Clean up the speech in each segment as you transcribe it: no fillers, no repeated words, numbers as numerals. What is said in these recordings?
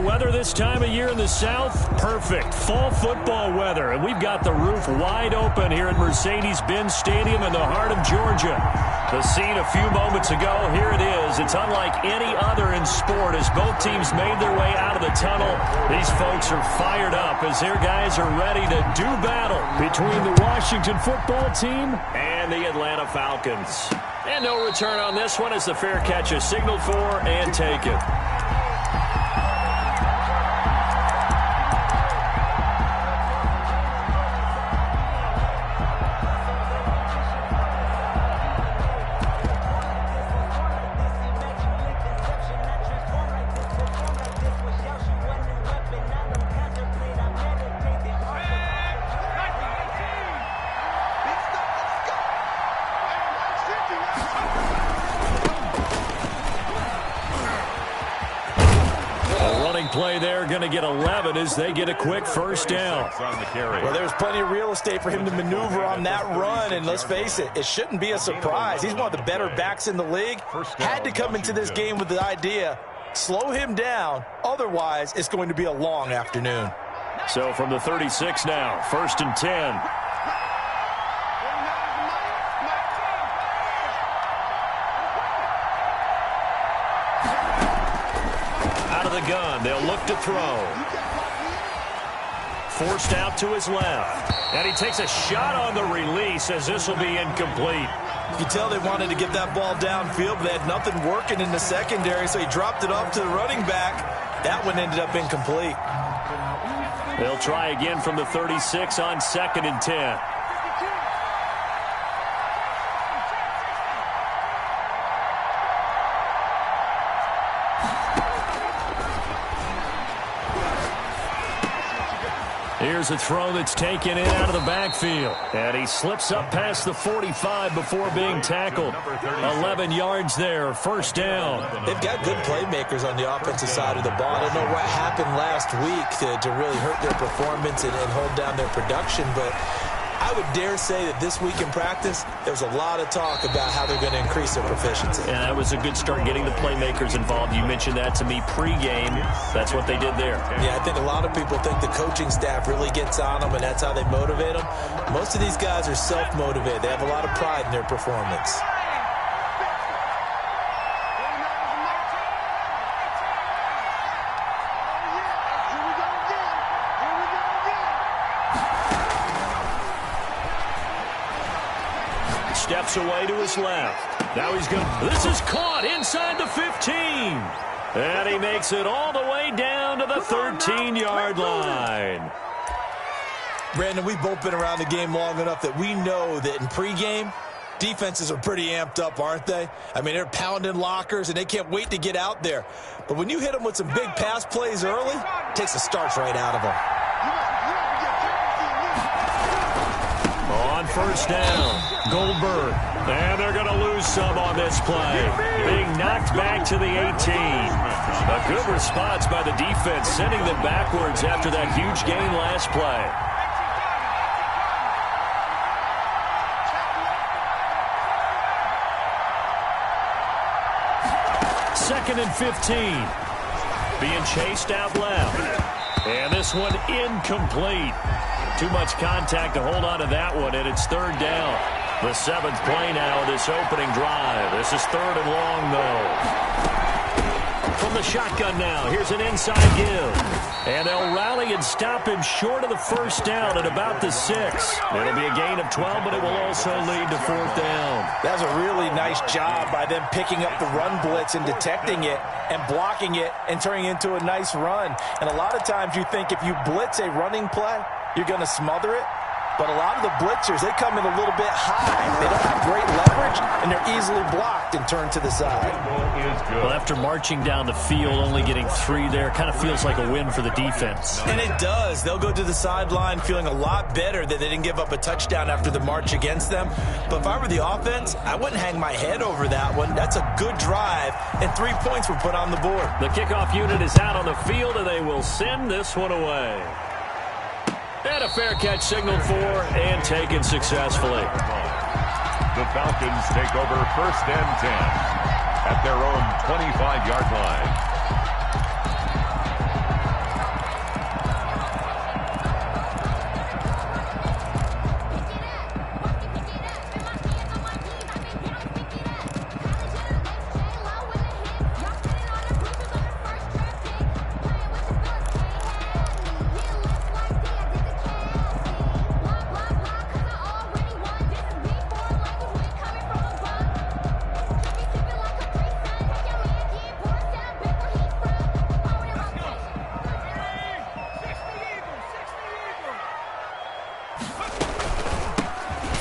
weather this time of year in the South? Perfect. Fall football weather. And we've got the roof wide open here at Mercedes-Benz Stadium in the heart of Georgia. The scene a few moments ago, here it is. It's unlike any other in sport as both teams made their way out of the tunnel. These folks are fired up as their guys are ready to do battle between the Washington football team and the Atlanta Falcons. And no return on this one as the fair catch is signaled for and taken. Play there, going to get 11 as they get a quick first down. Well, there's plenty of real estate for him to maneuver on that run, and let's face it, it shouldn't be a surprise. He's one of the better backs in the league. Had to come into this game with the idea, slow him down, otherwise it's going to be a long afternoon. So from the 36 now, 1st and 10. Gun. They'll look to throw. Forced out to his left. And he takes a shot on the release as this will be incomplete. You can tell they wanted to get that ball downfield, but they had nothing working in the secondary, so he dropped it off to the running back. That one ended up incomplete. They'll try again from the 36 on 2nd and 10. Here's a throw that's taken in out of the backfield. And he slips up past the 45 before being tackled. 11 yards there, first down. They've got good playmakers on the offensive side of the ball. I don't know what happened last week to really hurt their performance and hold down their production, but I would dare say that this week in practice, there's a lot of talk about how they're going to increase their proficiency. And that was a good start getting the playmakers involved. You mentioned that to me pregame. That's what they did there. Yeah, I think a lot of people think the coaching staff really gets on them, and that's how they motivate them. Most of these guys are self-motivated. They have a lot of pride in their performance. Steps away to his left. Now he's going to... This is caught inside the 15. And he makes it all the way down to the 13-yard line. Brandon, we've both been around the game long enough that we know that in pregame, defenses are pretty amped up, aren't they? I mean, they're pounding lockers, and they can't wait to get out there. But when you hit them with some big pass plays early, it takes the starch right out of them. On first down, Goldberg. And they're going to lose some on this play. Being knocked back to the 18. A good response by the defense, sending them backwards after that huge gain last play. Second and 15. Being chased out left. And this one incomplete. Too much contact to hold on to that one, and it's third down. The 7th play now of this opening drive. This is 3rd and long, though. From the shotgun now, here's an inside give. And they'll rally and stop him short of the first down at about the 6. It'll be a gain of 12, but it will also lead to 4th down. That's a really nice job by them picking up the run blitz and detecting it and blocking it and turning it into a nice run. And a lot of times you think if you blitz a running play, you're going to smother it. But a lot of the blitzers, they come in a little bit high. They don't have great leverage, and they're easily blocked and turned to the side. Well, after marching down the field, only getting 3 there, kind of feels like a win for the defense. And it does. They'll go to the sideline feeling a lot better that they didn't give up a touchdown after the march against them. But if I were the offense, I wouldn't hang my head over that one. That's a good drive, and 3 points were put on the board. The kickoff unit is out on the field, and they will send this one away. And a fair catch signaled for and taken successfully. The Falcons take over 1st and 10 at their own 25-yard line.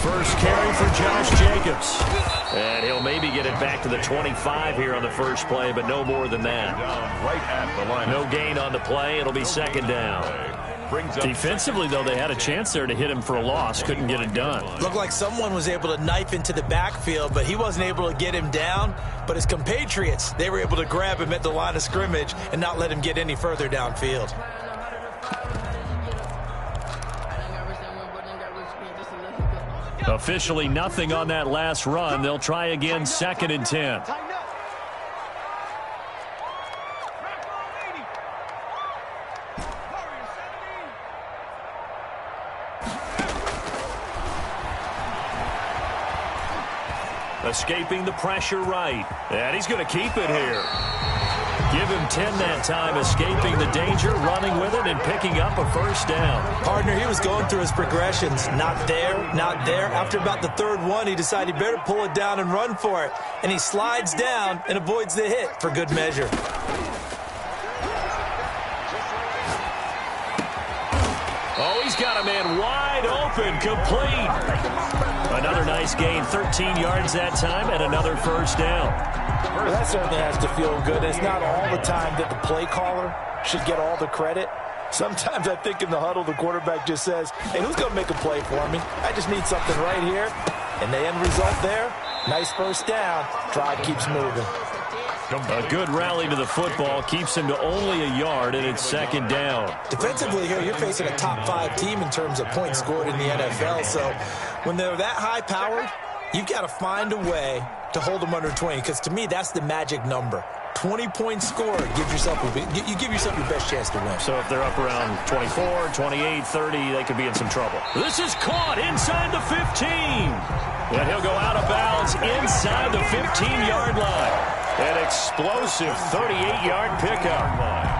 first carry for Josh Jacobs. And he'll maybe get it back to the 25 here on the first play, but no more than that. Right at the line. No gain on the play. It'll be second down. Defensively, though, they had a chance there to hit him for a loss. Couldn't get it done. Looked like someone was able to knife into the backfield, but he wasn't able to get him down. But his compatriots, they were able to grab him at the line of scrimmage and not let him get any further downfield. Officially nothing on that last run. They'll try again, 2nd and 10. Escaping the pressure right. And he's going to keep it here. Give him 10 that time, escaping the danger, running with it, and picking up a first down. Partner, he was going through his progressions. Not there, not there. After about the third one, he decided he better pull it down and run for it. And he slides down and avoids the hit for good measure. Oh, he's got a man wide open, complete. Another nice gain, 13 yards that time, and another first down. That certainly has to feel good. It's not all the time that the play caller should get all the credit. Sometimes I think in the huddle, the quarterback just says, hey, who's going to make a play for me? I just need something right here. And the end result there, nice first down. Drive keeps moving. A good rally to the football keeps him to only a yard, and it's second down. Defensively here, you're facing a top-5 team in terms of points scored in the NFL. So when they're that high-powered, you've got to find a way to hold them under 20, because to me, that's the magic number. 20 points scored, you give yourself your best chance to win. So if they're up around 24, 28, 30, they could be in some trouble. This is caught inside the 15. And he'll go out of bounds inside the 15-yard line. An explosive 38-yard pickup.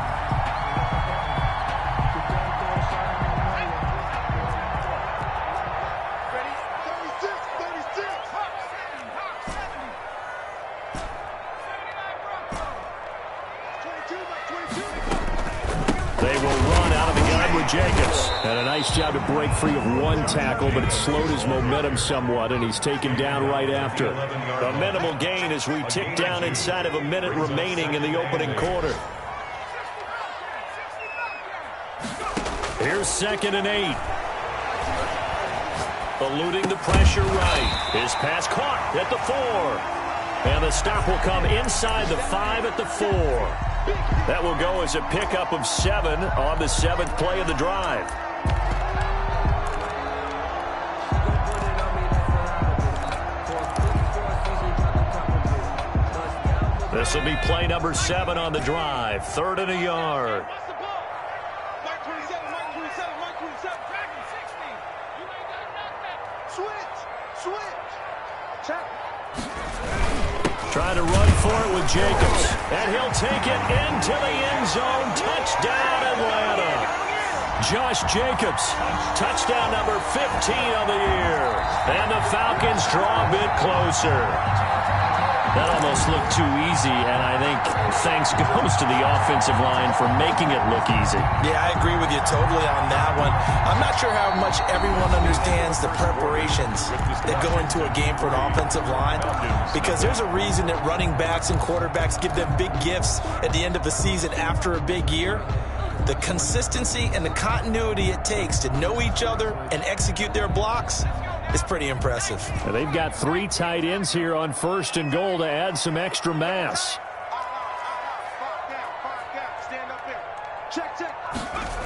They will run out of the gun with Jacobs. And a nice job to break free of one tackle, but it slowed his momentum somewhat, and he's taken down right after. A minimal gain as we tick down inside of a minute remaining in the opening quarter. Here's 2nd and 8. Eluding the pressure right. His pass caught at the 4. And the stop will come inside the 5 at the 4. That will go as a pickup of 7 on the 7th play of the drive. This will be play number 7 on the drive. 3rd and a yard. Trying to run for it with Jacobs. And he'll take it into the end zone. Touchdown, Atlanta. Josh Jacobs, touchdown number 15 of the year. And the Falcons draw a bit closer. That almost looked too easy, and I think thanks goes to the offensive line for making it look easy. Yeah, I agree with you totally on that one. I'm not sure how much everyone understands the preparations that go into a game for an offensive line, because there's a reason that running backs and quarterbacks give them big gifts at the end of the season after a big year. The consistency and the continuity it takes to know each other and execute their blocks is pretty impressive. And they've got 3 tight ends here on 1st and goal to add some extra mass.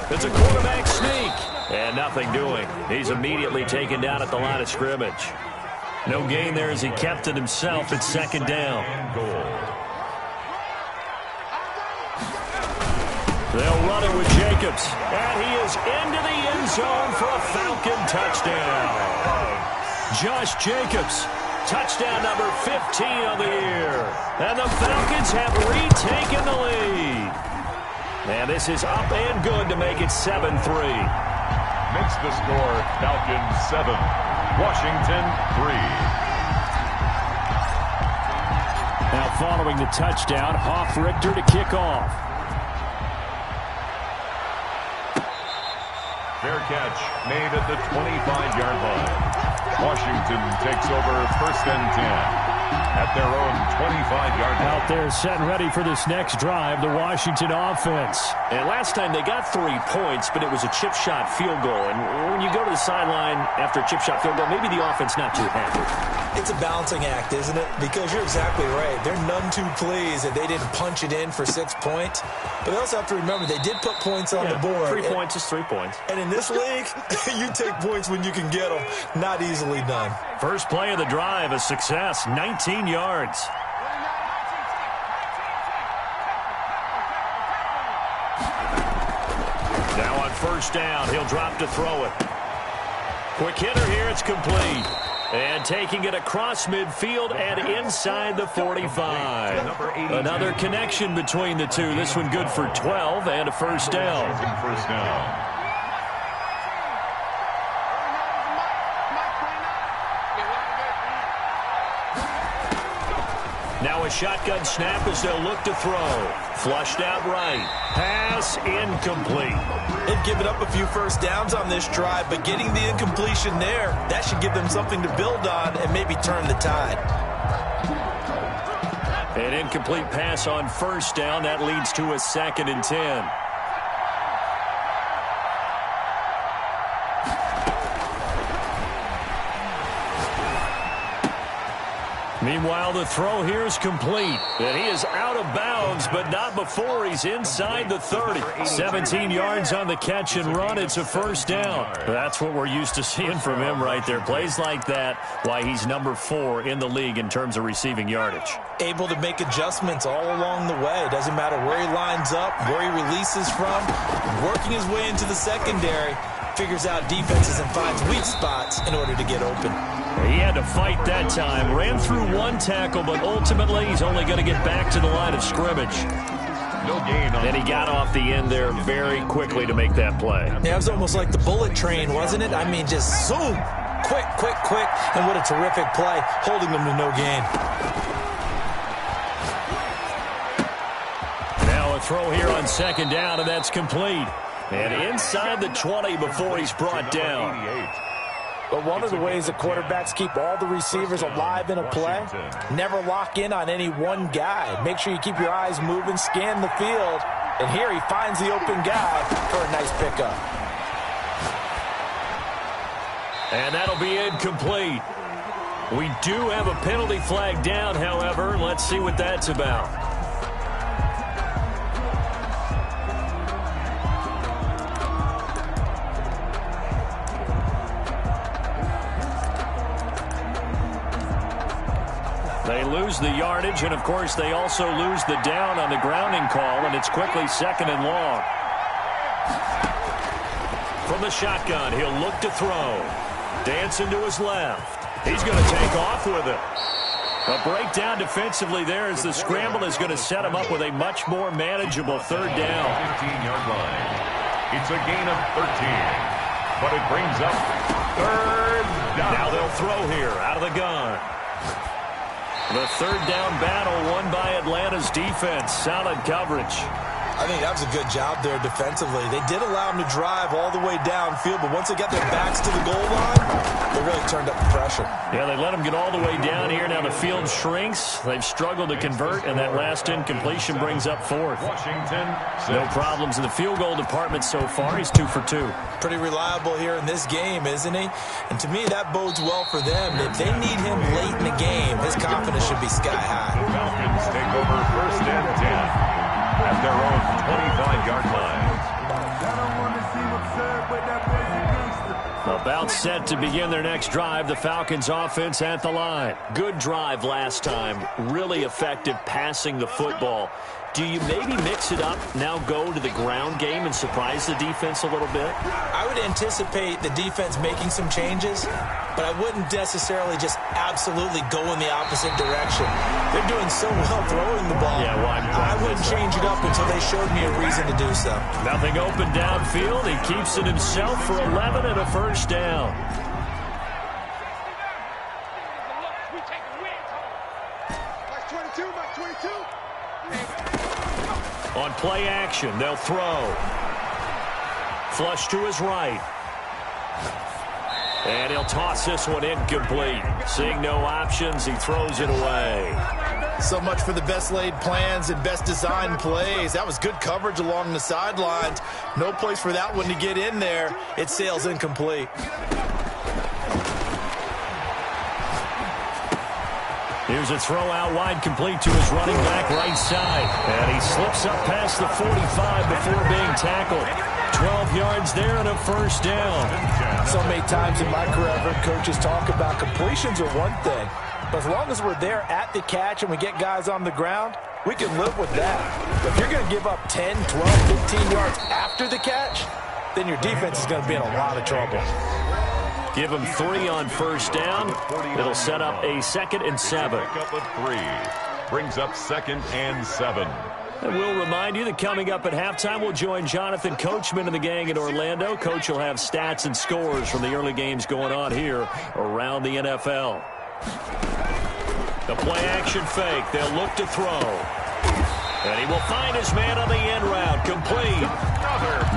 It's a quarterback sneak. And nothing doing. He's immediately taken down at the line of scrimmage. No gain there as he kept it himself at 2nd down. They'll run it with Jacobs. And he is into the end zone for a Falcon touchdown. Josh Jacobs, touchdown number 15 of the year. And the Falcons have retaken the lead. And this is up and good to make it 7-3. Makes the score Falcons 7, Washington 3. Now following the touchdown, Hofrichter to kick off. Fair catch made at the 25-yard line. Washington takes over first and 10 at their own 25-yard line. Out there set and ready for this next drive, the Washington offense. And last time they got 3 points, but it was a chip shot field goal. And when you go to the sideline after a chip shot field goal, maybe the offense not too happy. It's a balancing act, isn't it? Because you're exactly right. They're none too pleased that they didn't punch it in for 6 points. But they also have to remember they did put points on the board. 3 points is 3 points. And in this league, you take points when you can get them. Not easily done. First play of the drive, a success, 19 yards. Now on first down, he'll drop to throw it. Quick hitter here, it's complete. And taking it across midfield and inside the 45. Another connection between the two. This one good for 12 and a first down. First down. Now a shotgun snap as they'll look to throw. Flushed out right. Pass incomplete. They've given up a few first downs on this drive, but getting the incompletion there, that should give them something to build on and maybe turn the tide. An incomplete pass on first down. That leads to a 2nd and 10. Meanwhile, the throw here is complete. And he is out of bounds, but not before he's inside the 30. 17 yards on the catch and run. It's a first down. That's what we're used to seeing from him right there. Plays like that, why he's number 4 in the league in terms of receiving yardage. Able to make adjustments all along the way. Doesn't matter where he lines up, where he releases from. Working his way into the secondary. Figures out defenses and finds weak spots in order to get open. He had to fight that time. Ran through 1 tackle, but ultimately he's only going to get back to the line of scrimmage. No gain on. Then he got off the end there very quickly to make that play. Yeah, it was almost like the bullet train, wasn't it? I mean, just zoom. Quick, quick, quick. And what a terrific play, holding them to no gain. Now a throw here on 2nd down, and that's complete. And inside the 20 before he's brought down. But one of the ways that quarterbacks keep all the receivers alive in a play, never lock in on any one guy. Make sure you keep your eyes moving, scan the field. And here he finds the open guy for a nice pickup. And that'll be incomplete. We do have a penalty flag down, however. Let's see what that's about. They lose the yardage, and, of course, they also lose the down on the grounding call, and it's quickly 2nd and long. From the shotgun, he'll look to throw. Dancing to his left. He's going to take off with it. A breakdown defensively there as the scramble is going to set him up with a much more manageable 3rd down. 15-yard line. It's a gain of 13, but it brings up 3rd down. Now they'll throw here out of the gun. The 3rd down battle won by Atlanta's defense. Solid coverage. I think that was a good job there defensively. They did allow him to drive all the way downfield, but once they got their backs to the goal line, they really turned up the pressure. Yeah, they let him get all the way down here. Now the field shrinks. They've struggled to convert, and that last incompletion brings up 4th. Washington, no problems in the field goal department so far. He's 2 for 2. Pretty reliable here in this game, isn't he? And to me, that bodes well for them. If they need him late in the game, his confidence should be sky high. The Falcons take over first and 10 at their own 25-yard line. About set to begin their next drive. The Falcons offense at the line. Good drive last time. Really effective passing the football. Do you maybe mix it up, now go to the ground game and surprise the defense a little bit? I would anticipate the defense making some changes, but I wouldn't necessarily just absolutely go in the opposite direction. They're doing so well throwing the ball. Yeah, well, I wouldn't change it up until they showed me a reason to do so. Nothing open downfield. He keeps it himself for 11 and a first down. On play action, they'll throw. Flush to his right. And he'll toss this one incomplete. Seeing no options, he throws it away. So much for the best laid plans and best designed plays. That was good coverage along the sidelines. No place for that one to get in there. It sails incomplete. Here's a throw out wide, complete to his running back right side. And he slips up past the 45 before being tackled. 12 yards there and a first down. So many times in my career, I've heard coaches talk about completions are one thing. But as long as we're there at the catch and we get guys on the ground, we can live with that. But if you're going to give up 10, 12, 15 yards after the catch, then your defense is going to be in a lot of trouble. Give him 3 on first down. It'll set up a 2nd and 7. Up a 3. Brings up 2nd and 7. And we'll remind you that coming up at halftime, we'll join Jonathan Coachman and the gang in Orlando. Coach will have stats and scores from the early games going on here around the NFL. The play-action fake. They'll look to throw. And he will find his man on the end route. Complete.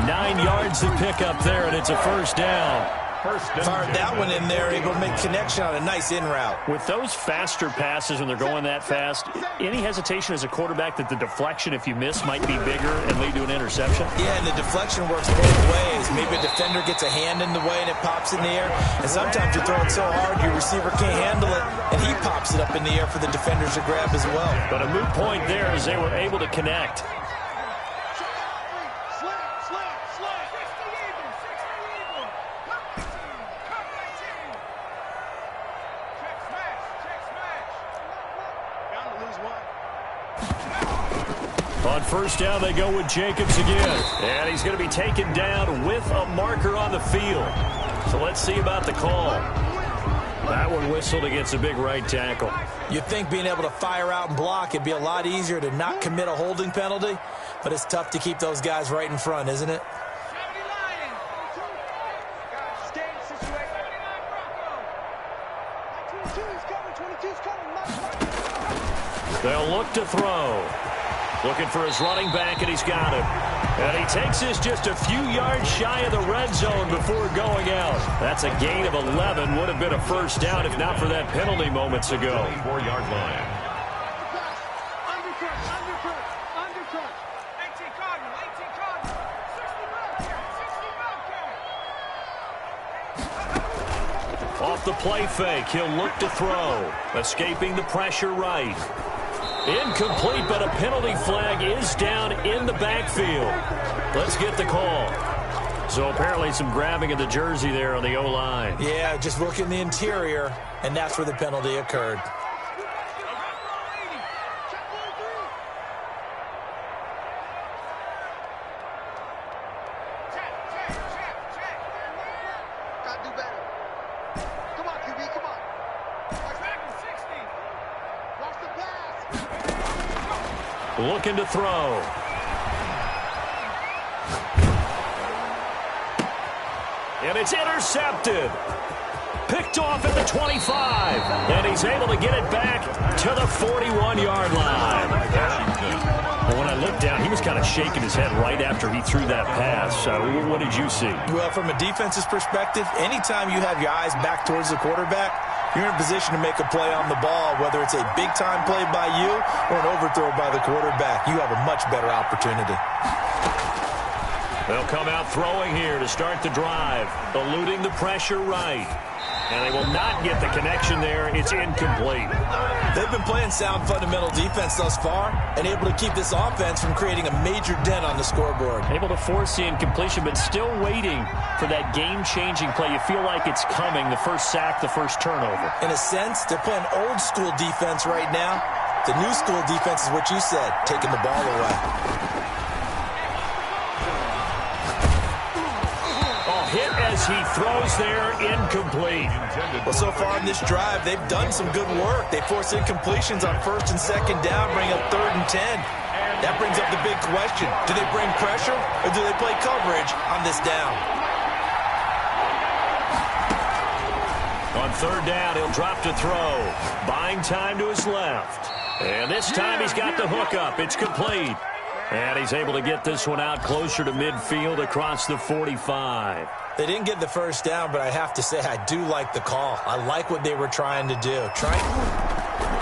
9 yards to pick up there, and it's a first down. Fired that one in there, able to make connection on a nice in route. With those faster passes when they're going that fast, any hesitation as a quarterback that the deflection, if you miss, might be bigger and lead to an interception? Yeah, and the deflection works both ways. Maybe a defender gets a hand in the way and it pops in the air. And sometimes you throw it so hard your receiver can't handle it, and he pops it up in the air for the defenders to grab as well. But a moot point there as they were able to connect. On first down, they go with Jacobs again. And he's going to be taken down with a marker on the field. So let's see about the call. That one whistled against a big right tackle. You'd think being able to fire out and block, it'd be a lot easier to not commit a holding penalty, but it's tough to keep those guys right in front, isn't it? They'll look to throw. Looking for his running back, and he's got him. And he takes this just a few yards shy of the red zone before going out. That's a gain of 11. Would have been a first down if not for that penalty moments ago. 4-yard line. Off the play fake, he'll look to throw. Escaping the pressure right. Incomplete, but a penalty flag is down in the backfield. Let's get the call. So apparently some grabbing of the jersey there on the O-line. Yeah, just look in the interior, and that's where the penalty occurred. Looking to throw. And it's intercepted. Picked off at the 25. And he's able to get it back to the 41-yard line. Well, when I looked down, he was kind of shaking his head right after he threw that pass. What did you see? Well, from a defense's perspective, anytime you have your eyes back towards the quarterback, you're in a position to make a play on the ball, whether it's a big-time play by you or an overthrow by the quarterback. You have a much better opportunity. They'll come out throwing here to start the drive, eluding the pressure right. And they will not get the connection there. It's incomplete. They've been playing sound fundamental defense thus far and able to keep this offense from creating a major dent on the scoreboard. Able to force the incompletion, but still waiting for that game-changing play. You feel like it's coming, the first sack, the first turnover. In a sense, they're playing old-school defense right now. The new-school defense is what you said, taking the ball away. Hit as he throws there, incomplete. Well, so far in this drive, they've done some good work. They force incompletions on first and second down, bring up 3rd and 10. That brings up the big question. Do they bring pressure or do they play coverage on this down? On 3rd down, he'll drop to throw. Buying time to his left. And this time he's got the hook up. It's complete. And he's able to get this one out closer to midfield across the 45. They didn't get the first down, but I have to say I do like the call. I like what they were trying to do.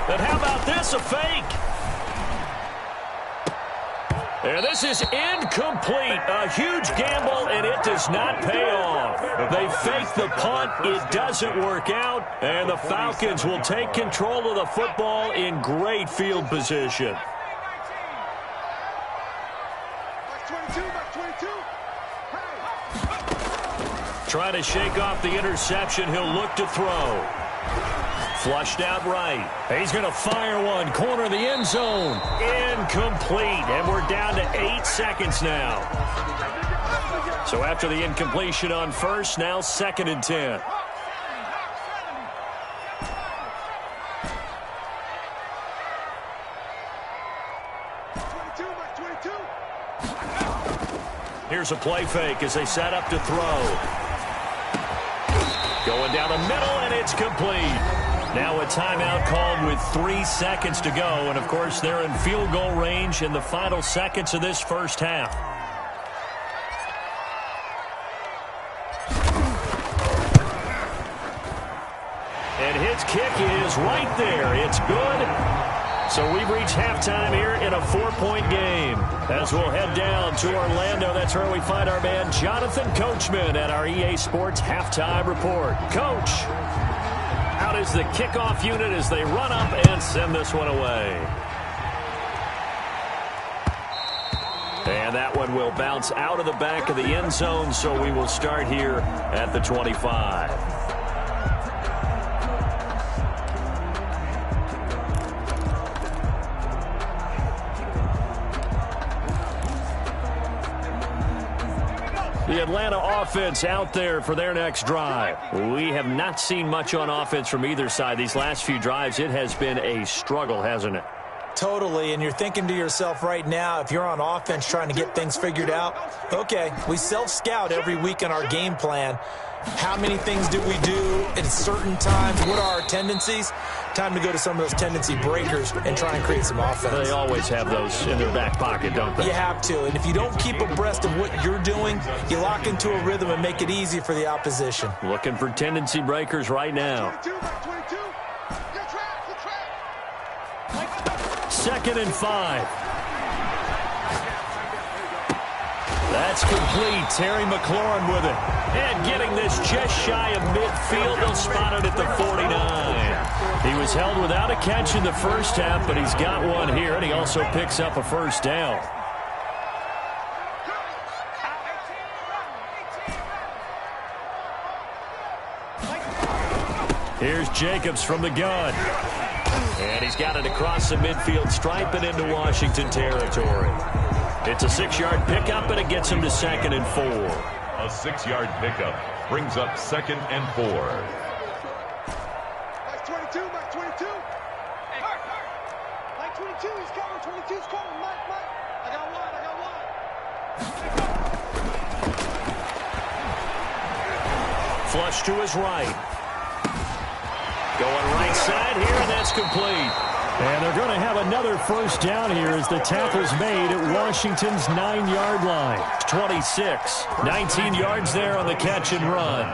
But how about this, a fake? And this is incomplete. A huge gamble, and it does not pay off. They fake the punt. It doesn't work out, and the Falcons will take control of the football in great field position. Trying to shake off the interception. He'll look to throw. Flushed out right. He's going to fire one. Corner of the end zone. Incomplete. And we're down to 8 seconds now. So after the incompletion on first, now 2nd and 10. Here's a play fake as they set up to throw. Going down the middle, and it's complete. Now a timeout called with 3 seconds to go. And, of course, they're in field goal range in the final seconds of this first half. And his kick is right there. It's good. So we've reached halftime here in a 4-point game. As we'll head down to Orlando, that's where we find our man Jonathan Coachman at our EA Sports Halftime Report. Coach, out is the kickoff unit as they run up and send this one away. And that one will bounce out of the back of the end zone, so we will start here at the 25. The Atlanta offense out there for their next drive. We have not seen much on offense from either side. These last few drives, it has been a struggle, hasn't it? Totally, and you're thinking to yourself right now, if you're on offense trying to get things figured out, okay, we self-scout every week in our game plan. How many things do we do at certain times? What are our tendencies? Time to go to some of those tendency breakers and try and create some offense. They always have those in their back pocket, don't they? You have to, and if you don't keep abreast of what you're doing, you lock into a rhythm and make it easy for the opposition. Looking for tendency breakers right now. 2nd and 5. That's complete. Terry McLaurin with it. And getting this just shy of midfield. They'll spot it at the 49. He was held without a catch in the first half, but he's got one here, and he also picks up a first down. Here's Jacobs from the gun. And he's got it across the midfield stripe and into Washington territory. It's a 6-yard pickup, and it gets him to 2nd and 4. A 6-yard pickup brings up 2nd and 4. Mike 22, Mike 22. Mike 22, he's coming, 22's coming. Mike. I got one. Flush to his right. Going right side here, and that's complete. And they're going to have another first down here as the tackle's made at Washington's 9-yard line. 26. 19 yards there on the catch and run.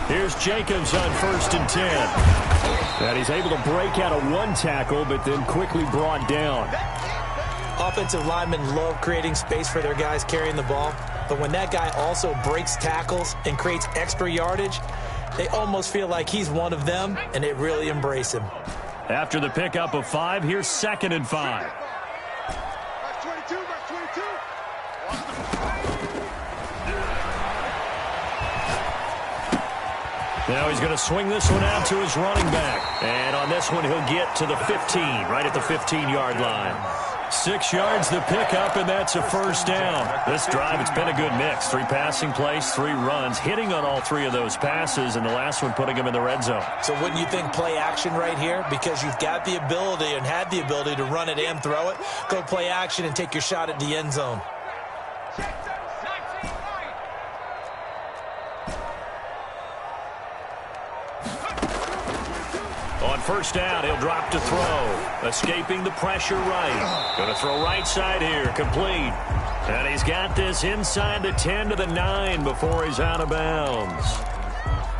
Here's Jacobs on 1st and 10. And he's able to break out of one tackle, but then quickly brought down. Offensive linemen love creating space for their guys carrying the ball, but when that guy also breaks tackles and creates extra yardage, they almost feel like he's one of them, and they really embrace him. After the pickup of 5, here's 2nd and 5. Mike 22, Mike 22. Now he's going to swing this one out to his running back. And on this one, he'll get to the 15, right at the 15-yard line. 6 yards the pickup, and that's a first down. This drive, it's been a good mix. 3 passing plays, 3 runs, hitting on all 3 of those passes, and the last one putting him in the red zone. So wouldn't you think play action right here? Because you've got the ability and had the ability to run it and throw it. Go play action and take your shot at the end zone. On first down, he'll drop to throw. Escaping the pressure right. Going to throw right side here. Complete. And he's got this inside the 10 to the 9 before he's out of bounds.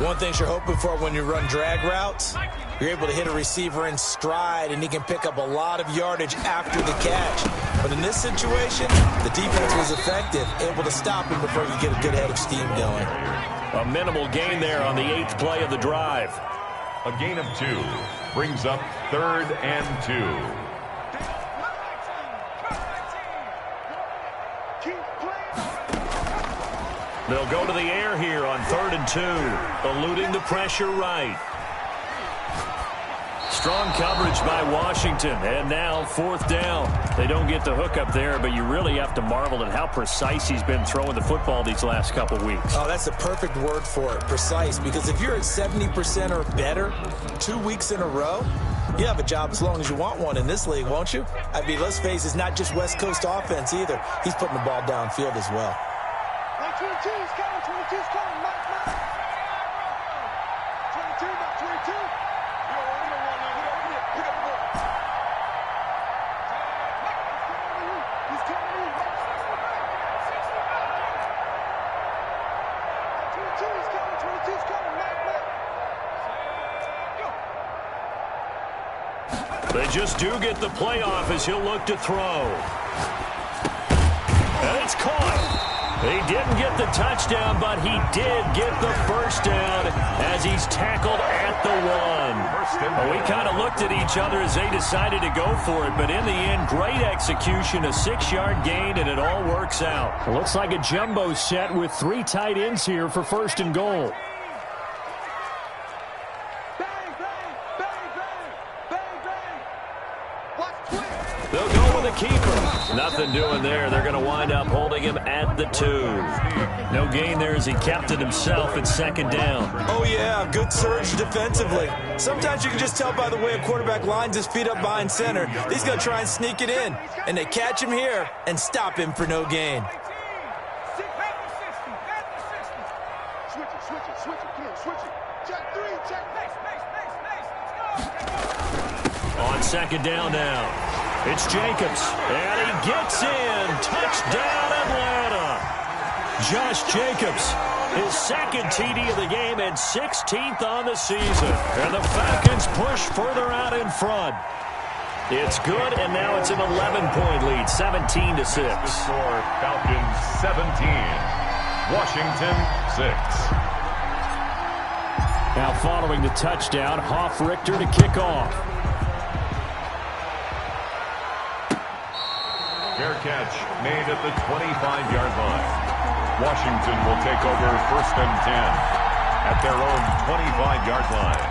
One thing you're hoping for when you run drag routes, you're able to hit a receiver in stride, and he can pick up a lot of yardage after the catch. But in this situation, the defense was effective, able to stop him before you get a good head of steam going. A minimal gain there on the 8th play of the drive. A gain of 2 brings up 3rd and 2. They'll go to the air here on 3rd and 2, eluding the pressure right. Strong coverage by Washington, and now 4th down. They don't get the hook up there, but you really have to marvel at how precise he's been throwing the football these last couple weeks. Oh, that's a perfect word for it, precise, because if you're at 70% or better 2 weeks in a row, you have a job as long as you want one in this league, won't you? I mean, let's face it, it's not just West Coast offense either. He's putting the ball downfield as well. 22's coming, 22's coming, Mike. 22, not 22. Pick up the ball. He's coming in. 22's coming, 22's coming, Mike. They just do get the playoff as he'll look to throw. And it's caught. He didn't get the touchdown, but he did get the first down as he's tackled at the 1. We kind of looked at each other as they decided to go for it, but in the end, great execution, a 6-yard gain, and it all works out. It looks like a jumbo set with 3 tight ends here for 1st and goal. Bang, bang, bang, bang, bang, bang. Watch quick. They'll go with a keeper. Nothing doing there. They're going to wind up holding him at the 2. No gain there as he kept it himself at 2nd down. Oh, yeah, good surge defensively. Sometimes you can just tell by the way a quarterback lines his feet up behind center. He's going to try and sneak it in. And they catch him here and stop him for no gain. Switch it, come on, switch it. Check 3, check. Let's go. On 2nd down now. It's Jacobs, and he gets in. Touchdown, Atlanta. Josh Jacobs, his 2nd TD of the game and 16th on the season. And the Falcons push further out in front. It's good, and now it's an 11-point lead, 17-6. Score, Falcons 17, Washington 6. Now following the touchdown, Hoff-Richter to kick off. Fair catch made at the 25-yard line. Washington will take over 1st and 10 at their own 25-yard line.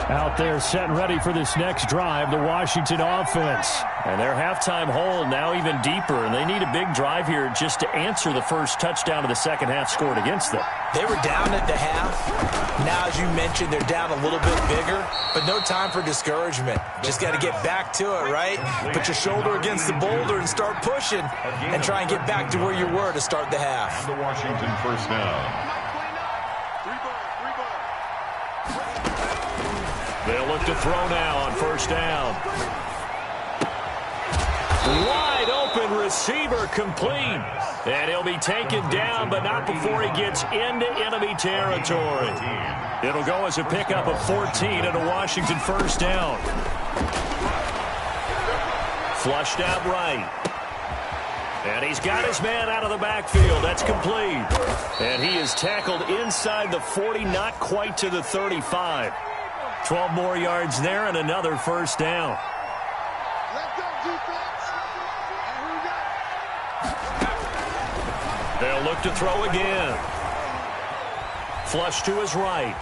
Out there set and ready for this next drive, the Washington offense. And their halftime hole now even deeper, and they need a big drive here just to answer the first touchdown of the second half scored against them. They were down at the half. Now, as you mentioned, they're down a little bit bigger, but no time for discouragement. Just got to get back to it, right? Put your shoulder against the boulder and start pushing and try and get back to where you were to start the half. The Washington first down. They'll look to throw now on 1st down. Wide open receiver complete. And he'll be taken down, but not before he gets into enemy territory. It'll go as a pickup of 14 and a Washington first down. Flushed out right. And he's got his man out of the backfield. That's complete. And he is tackled inside the 40, not quite to the 35. 12 more yards there and another first down. Let go, defense. And who got? They'll look to throw again. Flush to his right.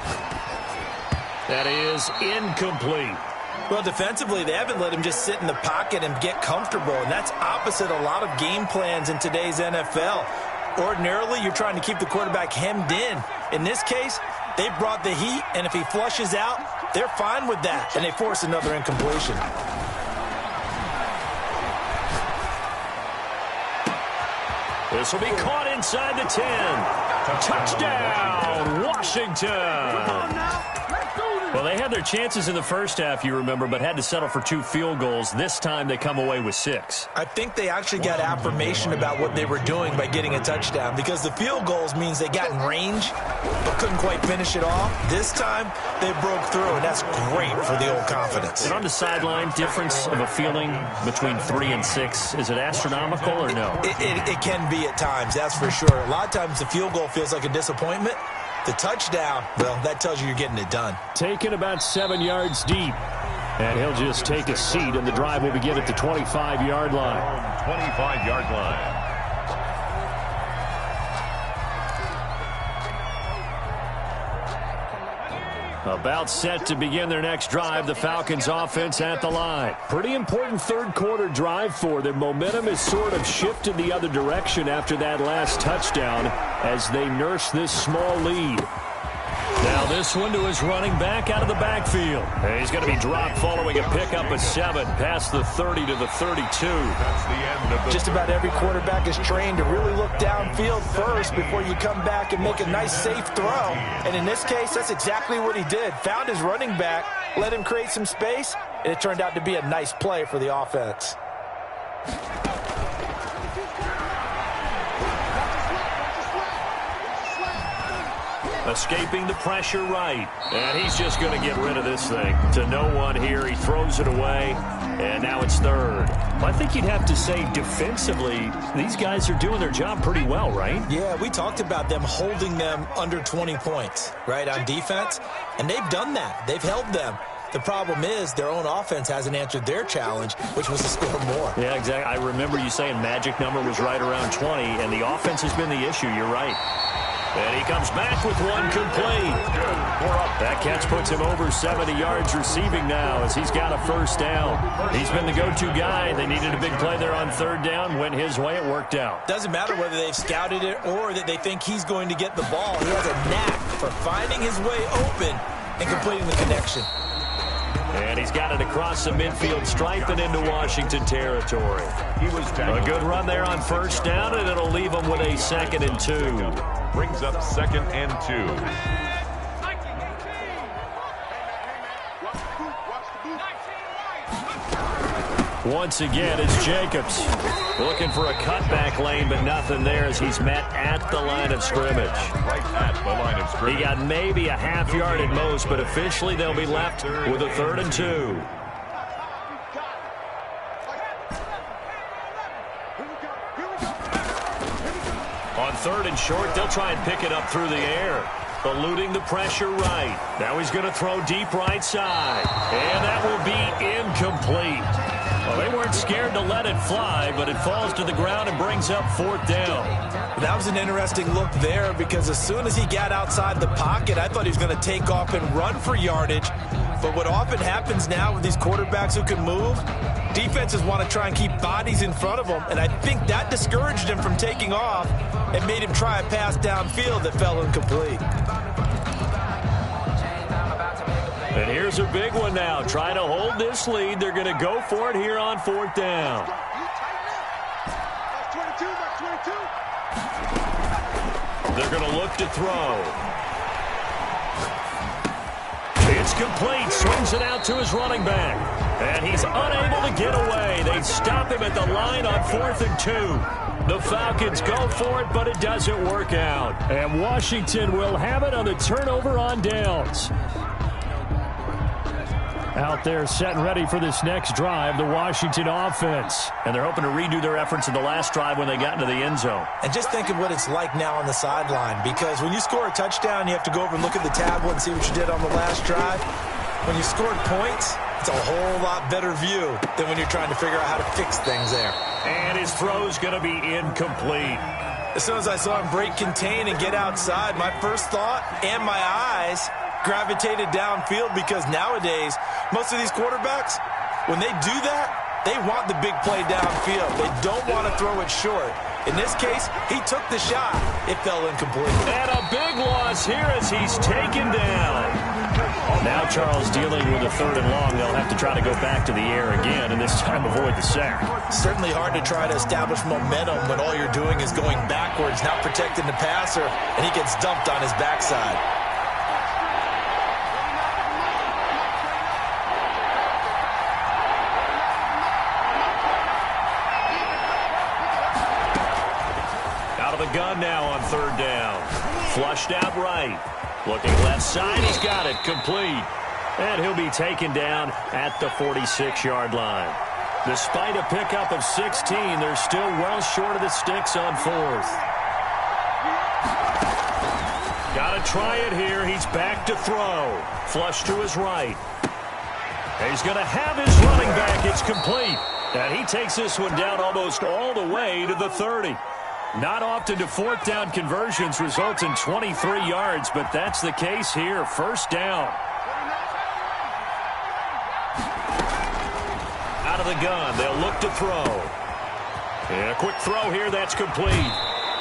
That is incomplete. Well, defensively, they haven't let him just sit in the pocket and get comfortable, and that's opposite a lot of game plans in today's NFL. Ordinarily, you're trying to keep the quarterback hemmed in. In this case, they brought the heat, and if he flushes out, they're fine with that, and they force another incompletion. This will be caught inside the 10. Touchdown, Washington. Well, they had their chances in the first half, you remember, but had to settle for 2 field goals. This time they come away with 6. I think they actually got affirmation about what they were doing by getting a touchdown, because the field goals means they got in range but couldn't quite finish it off. This time they broke through, and that's great for the old confidence. And on the sideline, difference of a feeling between 3 and 6, is it astronomical or no? It can be at times, that's for sure. A lot of times the field goal feels like a disappointment. The touchdown, well, that tells you you're getting it done. Taken about 7 yards deep. And he'll just take a seat, and the drive will begin at the 25-yard line. 25-yard line. About set to begin their next drive, the Falcons offense at the line. Pretty important third-quarter drive for them. Momentum has sort of shifted the other direction after that last touchdown as they nurse this small lead. Now this one to his running back out of the backfield. And he's going to be dropped following a pickup of 7 past the 30 to the 32. That's the end of the Just about every quarterback is trained to really look downfield first before you come back and make a nice, safe throw. And in this case, that's exactly what he did. Found his running back, let him create some space, and it turned out to be a nice play for the offense. Escaping the pressure right. And he's just going to get rid of this thing. To no one here. He throws it away. And now it's third. I think you'd have to say defensively, these guys are doing their job pretty well, right? Yeah, we talked about them holding them under 20 points, right, on defense. And they've done that. They've held them. The problem is their own offense hasn't answered their challenge, which was to score more. Yeah, exactly. I remember you saying magic number was right around 20, and the offense has been the issue. You're right. And he comes back with one complete. That catch puts him over 70 yards receiving now as he's got a first down. He's been the go-to guy. They needed a big play there on third down. Went his way. It worked out. Doesn't matter whether they've scouted it or that they think he's going to get the ball. He has a knack for finding his way open and completing the connection. And he's got it across the midfield stripe and into Washington territory. He was a good run there on first down, and it'll leave him with a 2nd and 2. Brings up 2nd and 2. Once again, it's Jacobs looking for a cutback lane, but nothing there as he's met at the line of scrimmage. Right at the line of scrimmage. He got maybe a half yard at most, but officially they'll be left with a 3rd and 2. On 3rd and short, they'll try and pick it up through the air. Eluding the pressure right. Now he's going to throw deep right side. And that will be incomplete. Well, they weren't scared to let it fly, but it falls to the ground and brings up 4th down. That was an interesting look there because as soon as he got outside the pocket, I thought he was going to take off and run for yardage. But what often happens now with these quarterbacks who can move, defenses want to try and keep bodies in front of them, and I think that discouraged him from taking off and made him try a pass downfield that fell incomplete. And here's a big one now. Trying to hold this lead. They're going to go for it here on 4th down. They're going to look to throw. It's complete. Swings it out to his running back. And he's unable to get away. They stop him at the line on 4th and 2. The Falcons go for it, but it doesn't work out. And Washington will have it on the turnover on downs. Out there set and ready for this next drive, the Washington offense. And they're hoping to redo their efforts in the last drive when they got into the end zone. And just think of what it's like now on the sideline, because when you score a touchdown, you have to go over and look at the tablet and see what you did on the last drive. When you scored points, it's a whole lot better view than when you're trying to figure out how to fix things there. And his throw's going to be incomplete. As soon as I saw him break contain and get outside, my first thought and my eyes gravitated downfield, because nowadays, most of these quarterbacks, when they do that, they want the big play downfield. They don't want to throw it short. In this case, he took the shot. It fell incomplete. And a big loss here as he's taken down. Now Charles dealing with a 3rd and long. They'll have to try to go back to the air again, and this time avoid the sack. Certainly hard to try to establish momentum when all you're doing is going backwards, not protecting the passer, and he gets dumped on his backside. Out of the gun now on 3rd down. Flushed out right. Looking left side, he's got it, complete. And he'll be taken down at the 46-yard line. Despite a pickup of 16, they're still well short of the sticks on 4th. Got to try it here. He's back to throw. Flush to his right. He's going to have his running back. It's complete. And he takes this one down almost all the way to the 30. Not often do 4th down conversions result in 23 yards, but that's the case here. 1st down. Out of the gun, they'll look to throw. And a quick throw here, that's complete.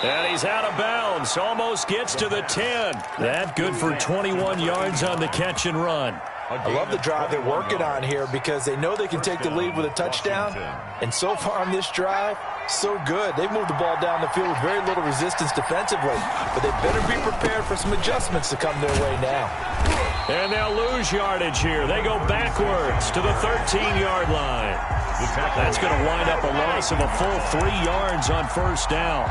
And he's out of bounds, almost gets to the 10. That good for 21 yards on the catch and run. I love the drive they're working on here because they know they can take the lead with a touchdown. And so far on this drive, so good. They've moved the ball down the field with very little resistance defensively. But they better be prepared for some adjustments to come their way now. And they'll lose yardage here. They go backwards to the 13-yard line. That's going to wind up a loss of a full 3 yards on 1st down.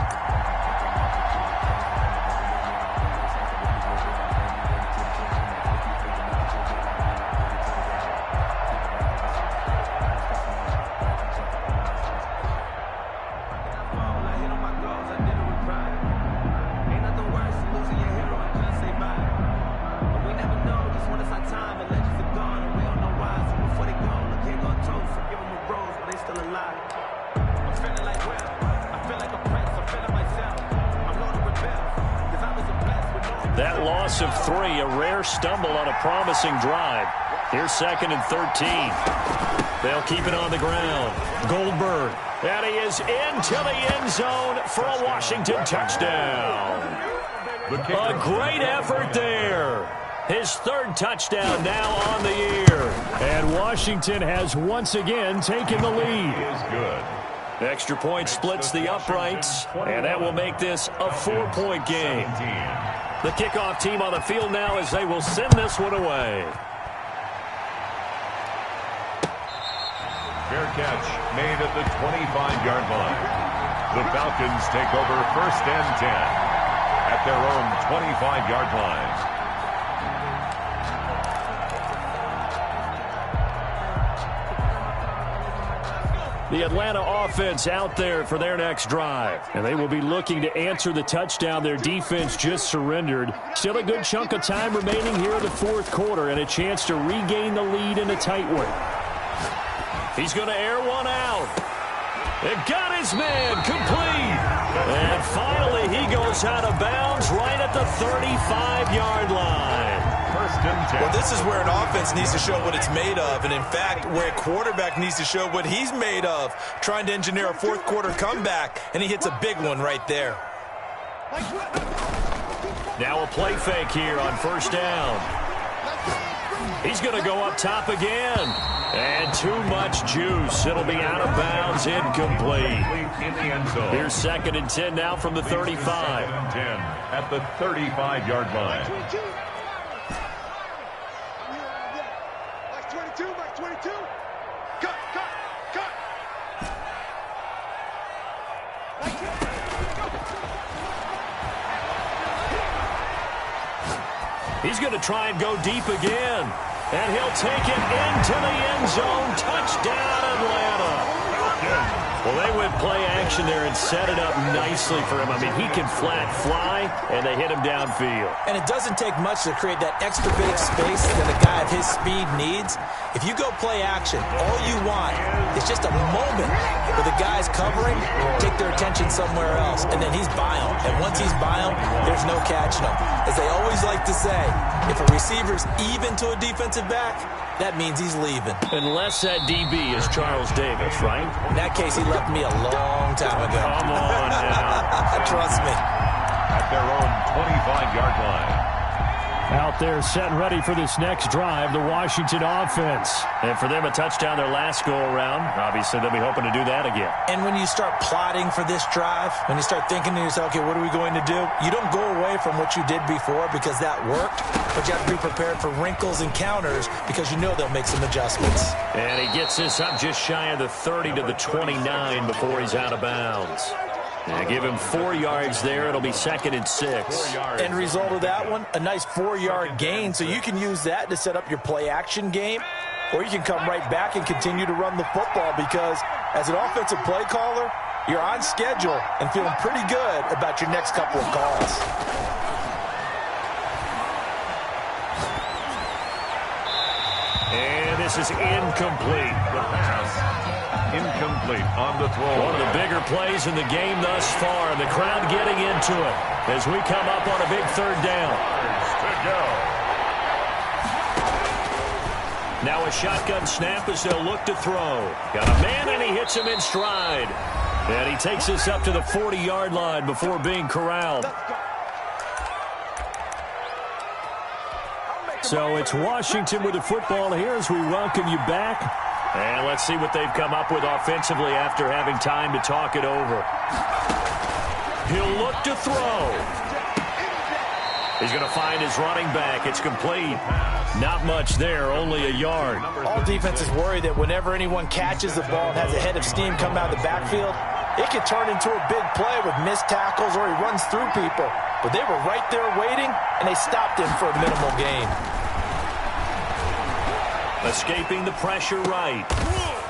That loss of 3, a rare stumble on a promising drive. Here's 2nd and 13. They'll keep it on the ground. Goldberg. And he is into the end zone for a Washington touchdown. A great effort there. His 3rd touchdown now on the year. And Washington has once again taken the lead. Is good. Extra point splits the uprights, and that will make this a 4-point game. The kickoff team on the field now as they will send this one away. Fair catch made at the 25-yard line. The Falcons take over 1st and 10 at their own 25-yard line. The Atlanta offense out there for their next drive. And they will be looking to answer the touchdown their defense just surrendered. Still a good chunk of time remaining here in the 4th quarter and a chance to regain the lead in a tight one. He's going to air one out. It got his man complete. And finally he goes out of bounds right at the 35-yard line. Well, this is where an offense needs to show what it's made of, and in fact, where a quarterback needs to show what he's made of, trying to engineer a 4th quarter comeback, and he hits a big one right there. Now a play fake here on 1st down. He's going to go up top again. And too much juice. It'll be out of bounds, incomplete. Here's 2nd and 10 now from the 35. 10 at the 35-yard line. He's going to try and go deep again. And he'll take it into the end zone. Touchdown, Atlanta. Well, they went play action there and set it up nicely for him. I mean, he can flat fly, and they hit him downfield. And it doesn't take much to create that extra bit of space that a guy of his speed needs. If you go play action, all you want is just a moment where the guy's covering, take their attention somewhere else, and then he's by him. And once he's by him, there's no catching him. As they always like to say, if a receiver's even to a defensive back, that means he's leaving. Unless that DB is Charles Davis, right? In that case, he left me a long time ago. Come on now. Trust me. At their own 25-yard line. Out there set and ready for this next drive, the Washington offense. And for them, a touchdown their last go-around. Obviously, they'll be hoping to do that again. And when you start plotting for this drive, when you start thinking to yourself, okay, what are we going to do? You don't go away from what you did before because that worked, but you have to be prepared for wrinkles and counters because you know they'll make some adjustments. And he gets this up just shy of the 30 to the 29 before he's out of bounds. And give him 4 yards there. It'll be 2nd and 6. End result of that one, a nice 4-yard gain. So you can use that to set up your play-action game, or you can come right back and continue to run the football because as an offensive play caller, you're on schedule and feeling pretty good about your next couple of calls. And this is incomplete. The pass. Incomplete on the throw. One of the bigger plays in the game thus far, and the crowd getting into it as we come up on a big 3rd down. To go. Now a shotgun snap as they'll look to throw. Got a man, and he hits him in stride. And he takes this up to the 40-yard line before being corralled. So it's Washington with the football here as we welcome you back. And let's see what they've come up with offensively after having time to talk it over. He'll look to throw. He's going to find his running back. It's complete. Not much there, only a yard. All defenses worry that whenever anyone catches the ball and has a head of steam come out of the backfield, it could turn into a big play with missed tackles or he runs through people. But they were right there waiting, and they stopped him for a minimal gain. Escaping the pressure right.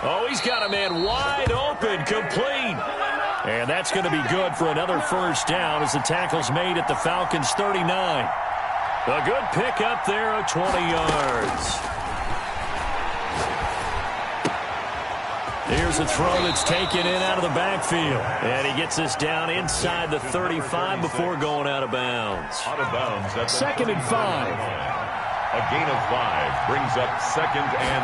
Oh, he's got a man wide open, complete. And that's going to be good for another 1st down as the tackle's made at the Falcons' 39. A good pickup there of 20 yards. Here's a throw that's taken in out of the backfield. And he gets this down inside the 35 before going out of bounds. Out of bounds. 2nd and 5. A gain of 5 brings up 2nd and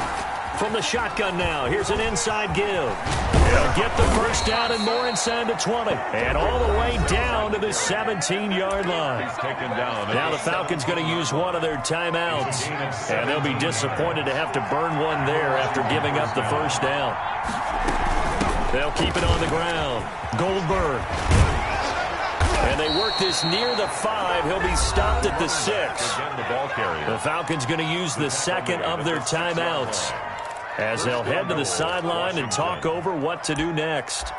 5. From the shotgun now, here's an inside give. He'll get the 1st down and more inside the 20. And all the way down to the 17-yard line. He's taken down. Now the Falcons going to use one of their timeouts. And they'll be disappointed to have to burn one there after giving up the 1st down. They'll keep it on the ground. Goldberg. And they work this near the 5. He'll be stopped at the 6. The Falcons going to use the 2nd of their timeouts as they'll head to the sideline and talk over what to do next.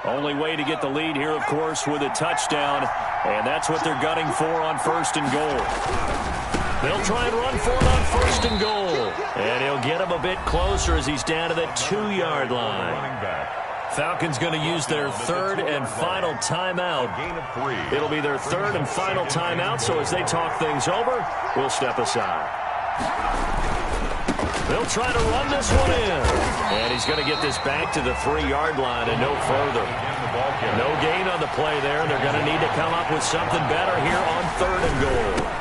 Only way to get the lead here, of course, with a touchdown. And that's what they're gunning for on 1st and goal. They'll try and run for it on 1st and goal. And he'll get him a bit closer as he's down to the 2-yard line. Falcons going to use their 3rd and final timeout. It'll be their 3rd and final timeout, so as they talk things over, we'll step aside. They'll try to run this one in. And he's going to get this back to the 3-yard line and no further. No gain on the play there. They're going to need to come up with something better here on 3rd and goal.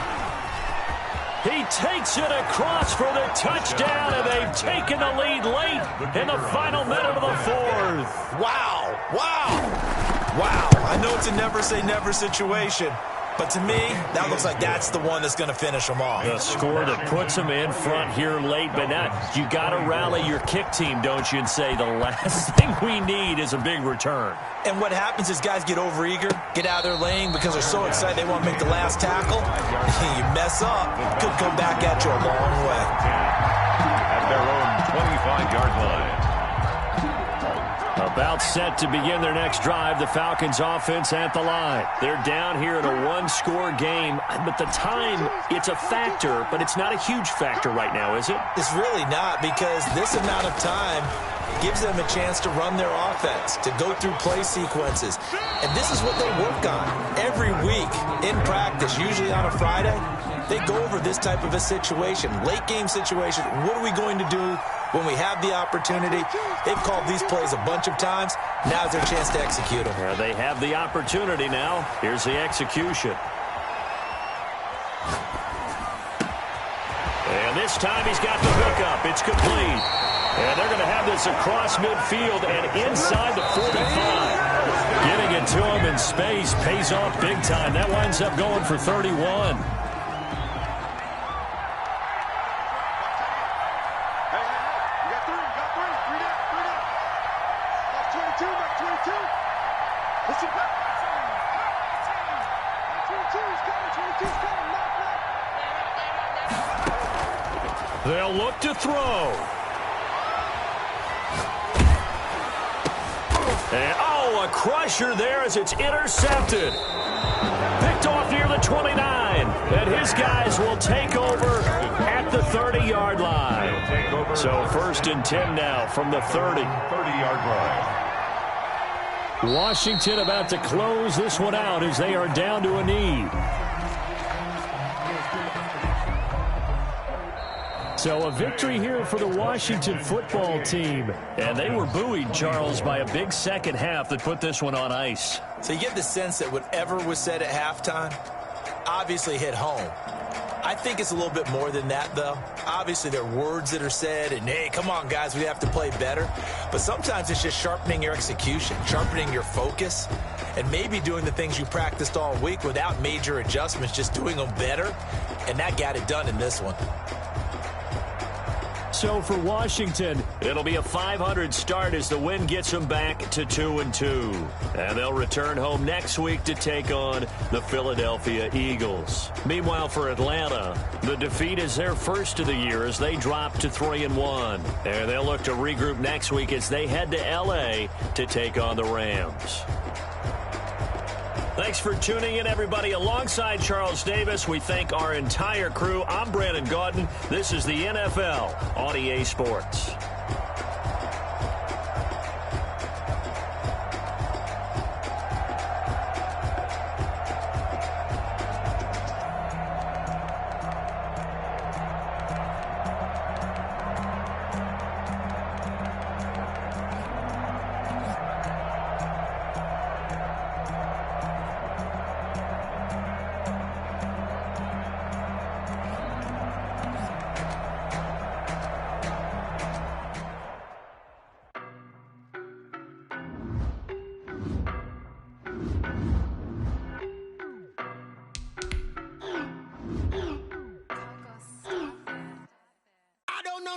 He takes it across for the touchdown, and they've taken the lead late in the final minute of the 4th. Wow. Wow. Wow. I know it's a never-say-never situation, but to me, that looks like that's the one that's going to finish them off. A score that puts them in front here late, but now you got to rally your kick team, don't you, and say the last thing we need is a big return. And what happens is guys get overeager, get out of their lane because they're so excited they want to make the last tackle. You mess up, could come back at you a long way. At their own 25-yard line. About set to begin their next drive, the Falcons offense at the line. They're down here in a one-score game, but the time, it's a factor, but it's not a huge factor right now, is it? It's really not, because this amount of time gives them a chance to run their offense, to go through play sequences. And this is what they work on every week in practice, usually on a Friday. They go over this type of a situation, late game situation. What are we going to do when we have the opportunity? They've called these plays a bunch of times. Now's their chance to execute them. They have the opportunity now. Here's the execution. And this time he's got the pickup. It's complete. And they're going to have this across midfield and inside the 45. Getting it to him in space pays off big time. That winds up going for 31. They'll look to throw. And, a crusher there as it's intercepted. Picked off near the 29. And his guys will take over at the 30-yard line. So 1st and 10 now from the 30. 30-yard line. Washington about to close this one out as they are down to a knee. So a victory here for the Washington football team. And they were buoyed, Charles, by a big second half that put this one on ice. So you get the sense that whatever was said at halftime obviously hit home. I think it's a little bit more than that, though. Obviously, there are words that are said, and, hey, come on, guys, we have to play better. But sometimes it's just sharpening your execution, sharpening your focus, and maybe doing the things you practiced all week without major adjustments, just doing them better. And that got it done in this one. So for Washington, it'll be a .500 start as the win gets them back to 2-2. And they'll return home next week to take on the Philadelphia Eagles. Meanwhile, for Atlanta, the defeat is their first of the year as they drop to 3-1. And they'll look to regroup next week as they head to L.A. to take on the Rams. Thanks for tuning in, everybody. Alongside Charles Davis, we thank our entire crew. I'm Brandon Gaudin. This is the NFL on EA Sports.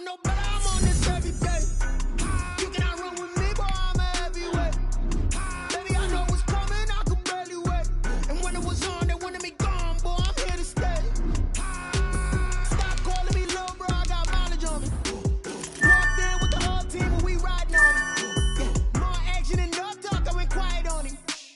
Nobody.